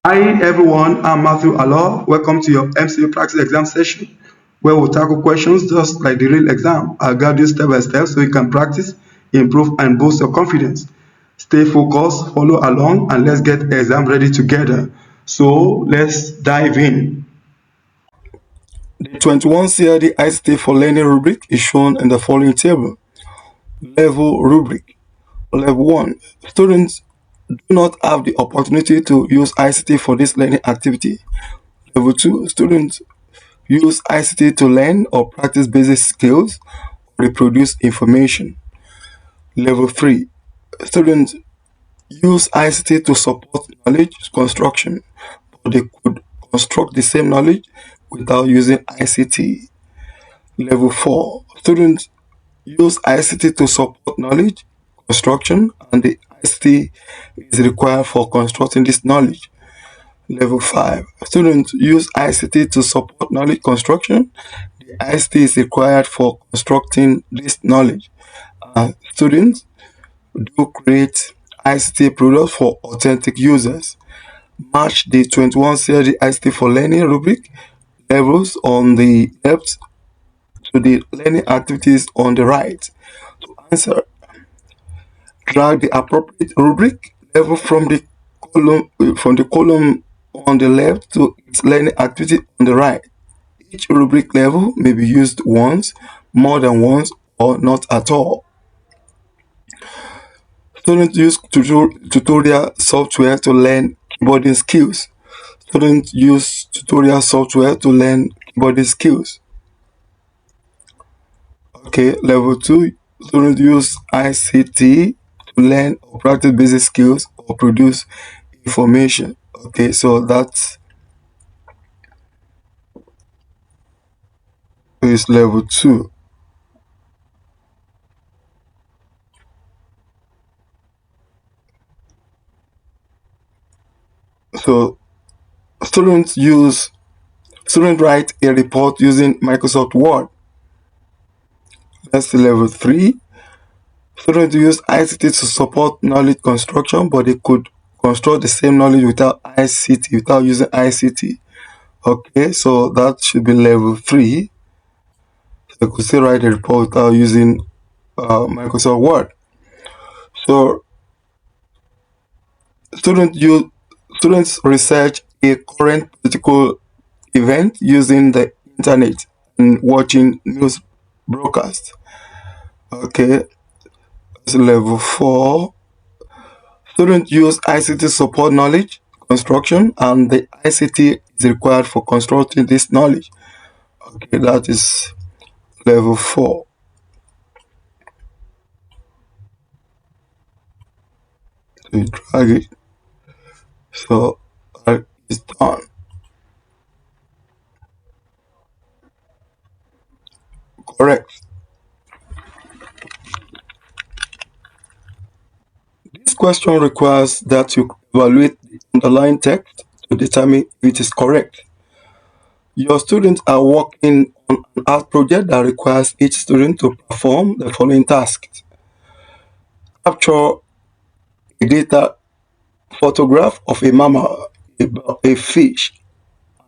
Hi everyone, I'm Matthew Alor. Welcome to your MCE practice exam session where we'll tackle questions just like the real exam. I'll guide you step by step so you can practice, improve, and boost your confidence. Stay focused, follow along, and let's get the exam ready together. So let's dive in. The 21 CRD ICT for Learning rubric is shown in the following table. Level rubric. Level 1. Students do not have the opportunity to use ICT for this learning activity. Level 2. Students use ICT to learn or practice basic skills or reproduce information. Level 3. Students use ICT to support knowledge construction, but they could construct the same knowledge without using ICT. Level 4. Students use ICT to support knowledge construction, and the ICT is required for constructing this knowledge. Level 5. Students use ICT to support knowledge construction. The ICT is required for constructing this knowledge. Students do create ICT products for authentic users. Match the 21 CRD ICT for Learning rubric levels on the left to the learning activities on the right. To answer, drag the appropriate rubric level from the column on the left to its learning activity on the right. Each rubric level may be used once, more than once, or not at all. Students use tutorial software to learn keyboarding skills. Students use tutorial software to learn keyboarding skills. Okay, level 2, students use ICT to learn or practice basic skills or produce information. Okay, so that is level 2. So students write a report using Microsoft Word. That's level 3. Students use ICT to support knowledge construction, but they could construct the same knowledge without ICT, without using ICT. Okay, so that should be level 3. They could still write a report without using Microsoft Word. So students research a current political event using the internet and watching news broadcasts. Okay, that's level 4. Students use ICT to support knowledge construction, and the ICT is required for constructing this knowledge. Okay, that is level 4. So you drag it. So that is done. Correct. This question requires that you evaluate the underlying text to determine if it is correct. Your students are working on an art project that requires each student to perform the following tasks. Capture a data photograph of a mammal, a fish,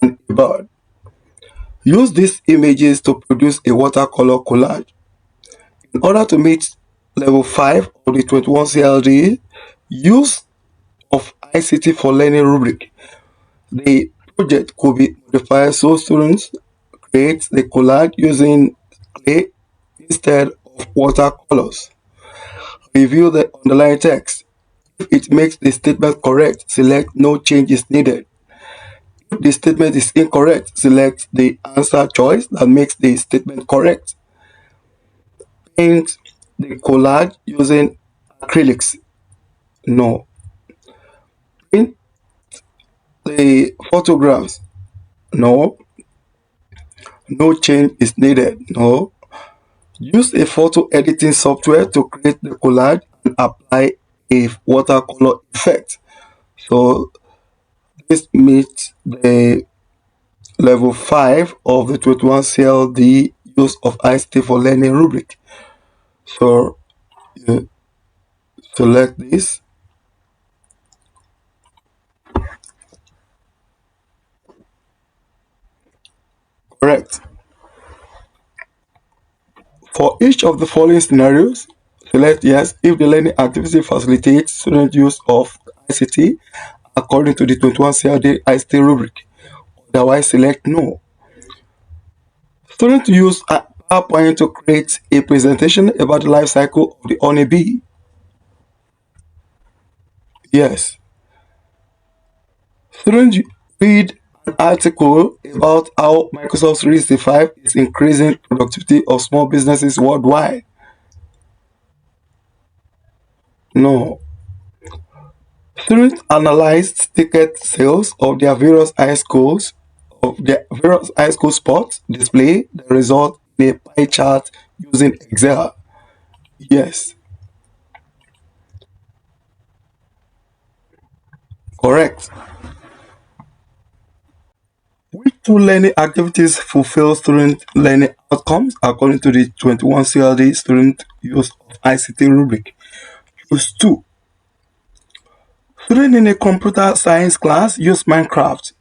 and a bird. Use these images to produce a watercolor collage. In order to meet level 5 of the 21 CLD, use of ICT for Learning rubric. The project could be modified so students create the collage using clay instead of watercolors. Review the underlying text. If it makes the statement correct, select No change is needed. If the statement is incorrect, select the answer choice that makes the statement correct. Paint the collage using acrylics. No. Print the photographs. No. No change is needed. No. Use a photo editing software to create the collage and apply a watercolor effect. So this meets the level 5 of the 21 CLD use of ICT for Learning rubric. So you select this. For each of the following scenarios, select yes if the learning activity facilitates student use of ICT according to the 21 CLD ICT rubric. Otherwise, select no. Students use a PowerPoint to create a presentation about the life cycle of the honeybee. Yes. Students read an article about how Microsoft 365 is increasing productivity of small businesses worldwide. No. Students analyzed ticket sales of their various high school sports, display the result in a pie chart using Excel. Yes, correct. Which two learning activities fulfill student learning outcomes according to the 21 CLD student use of ICT rubric? Choose two. Students in a computer science class use Minecraft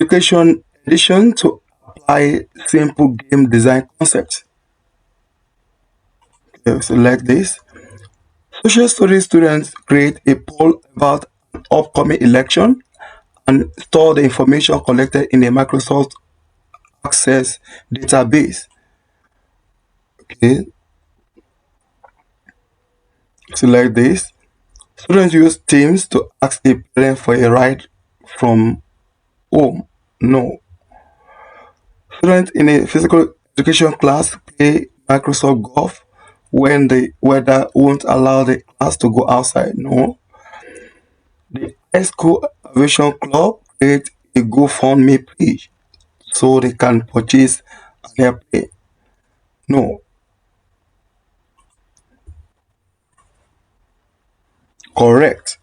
Education Edition to apply simple game design concepts. Okay, select this. Social studies students create a poll about an upcoming election and store the information collected in a Microsoft Access database. Okay, select this. Students use Teams to ask a parent for a ride from home. No. Students in a physical education class play Microsoft Golf when the weather won't allow the class to go outside. No. The high school aviation club create a GoFundMe page so they can purchase an airplane. No. Correct.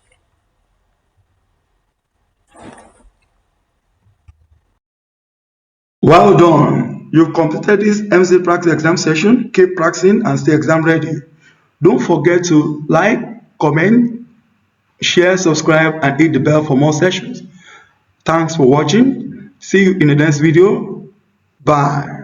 Well done. You've completed this MC practice exam session. Keep practicing and stay exam ready. Don't forget to like, comment, share, subscribe, and hit the bell for more sessions. Thanks for watching. See you in the next video. Bye.